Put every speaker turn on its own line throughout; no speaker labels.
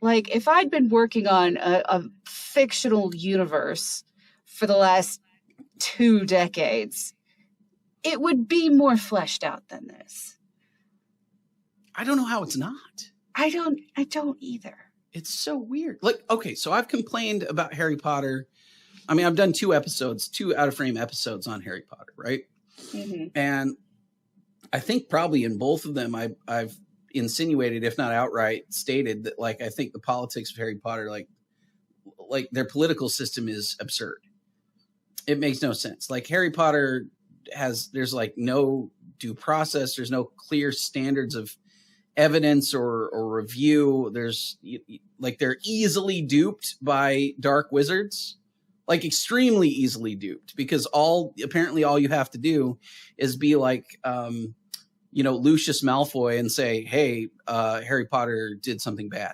Like, if I'd been working on a fictional universe for the last 2 decades, it would be more fleshed out than this.
I don't know how it's not.
I don't either.
It's so weird. Like, okay, so I've complained about Harry Potter. I mean, I've done 2 Out of Frame episodes on Harry Potter, right?
Mm-hmm.
And I think probably in both of them, I've insinuated, if not outright stated, that like I think the politics of Harry Potter, like their political system is absurd. It makes no sense. Like Harry Potter there's like no due process. There's no clear standards of evidence or review. There's like they're easily duped by dark wizards, like extremely easily duped, because apparently all you have to do is be like, Lucius Malfoy and say, hey, Harry Potter did something bad,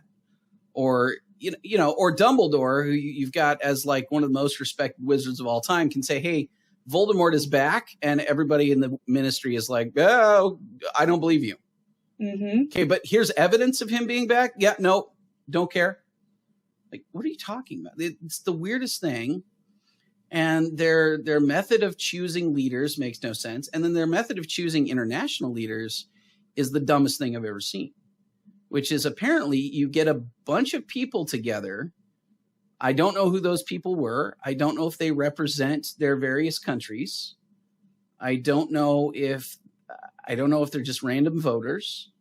or Dumbledore, who you've got as like one of the most respected wizards of all time, can say, hey, Voldemort is back, and everybody in the ministry is like, oh, I don't believe you.
Mm-hmm.
Okay, but here's evidence of him being back. Yeah, no, don't care. Like, what are you talking about? It's the weirdest thing. And their method of choosing leaders makes no sense. And then their method of choosing international leaders is the dumbest thing I've ever seen, which is apparently you get a bunch of people together. I don't know who those people were. I don't know if they represent their various countries. I don't know if they're just random voters.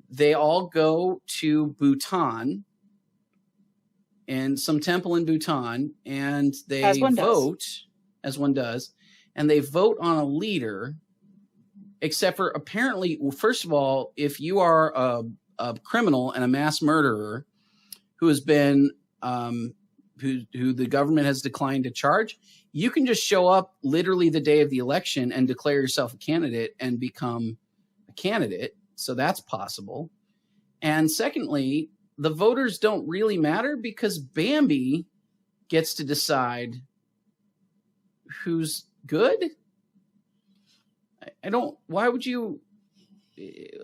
They all go to Bhutan and some temple in Bhutan, and they vote, as one does, and they vote on a leader, except for apparently, well, first of all, if you are a criminal and a mass murderer who has been, who the government has declined to charge, you can just show up literally the day of the election and declare yourself a candidate and become a candidate. So that's possible. And secondly, the voters don't really matter because Bambi gets to decide who's good. Why would you,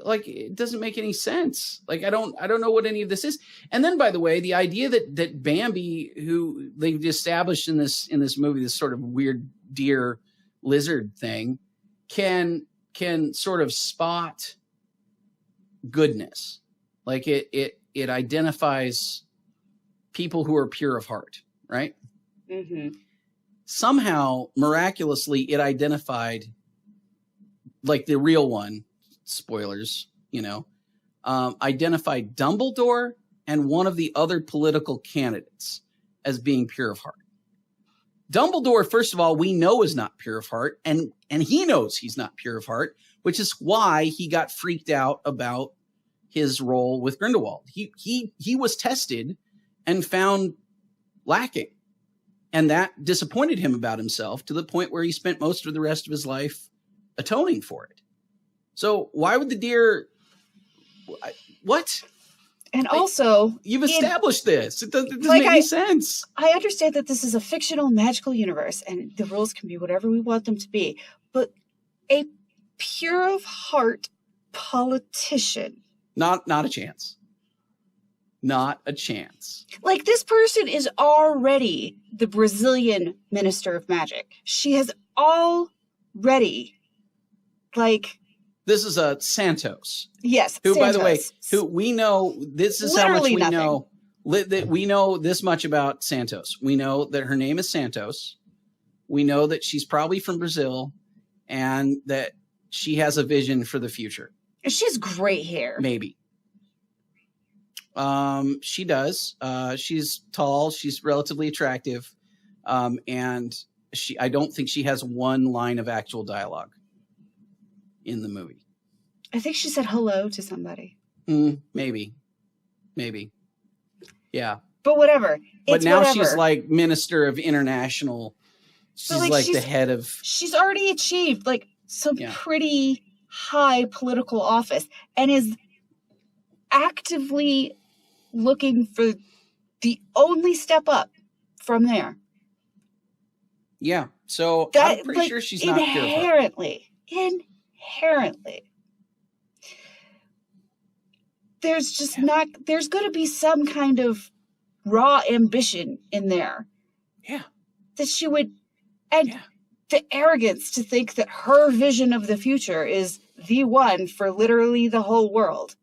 like, it doesn't make any sense. Like, I don't know what any of this is. And then, by the way, the idea that Bambi, who they've established in this movie, this sort of weird deer lizard thing, can sort of spot goodness. Like it identifies people who are pure of heart, right?
Mm-hmm.
Somehow, miraculously, it identified like the real one. Spoilers, identified Dumbledore and one of the other political candidates as being pure of heart. Dumbledore, first of all, we know is not pure of heart, and he knows he's not pure of heart, which is why he got freaked out about his role with Grindelwald. He was tested and found lacking, and that disappointed him about himself to the point where he spent most of the rest of his life atoning for it. So why would the deer? What?
And also,
you've established this. It doesn't make any sense.
I understand that this is a fictional, magical universe, and the rules can be whatever we want them to be. But a pure of heart politician,
not a chance. Not a chance.
Like, this person is already the Brazilian Minister of Magic. She has already, like.
This is a Santos.
Yes,
who,
Santos.
by the way, who we know, this is
Literally
how much we
nothing.
know. That we know this much about Santos. We know that her name is Santos. We know that she's probably from Brazil and that she has a vision for the future.
She has great hair.
Maybe. She does. She's tall. She's relatively attractive. And I don't think she has one line of actual dialogue in the movie.
I think she said hello to somebody.
Maybe. Yeah.
But whatever.
But now she's like Minister of International. She's like the head of.
She's already achieved like some pretty high political office and is actively looking for the only step up from there.
Yeah. So I'm pretty sure she's not
inherently. there's just not, there's going to be some kind of raw ambition in there.
Yeah.
That she would, and the arrogance to think that her vision of the future is the one for literally the whole world.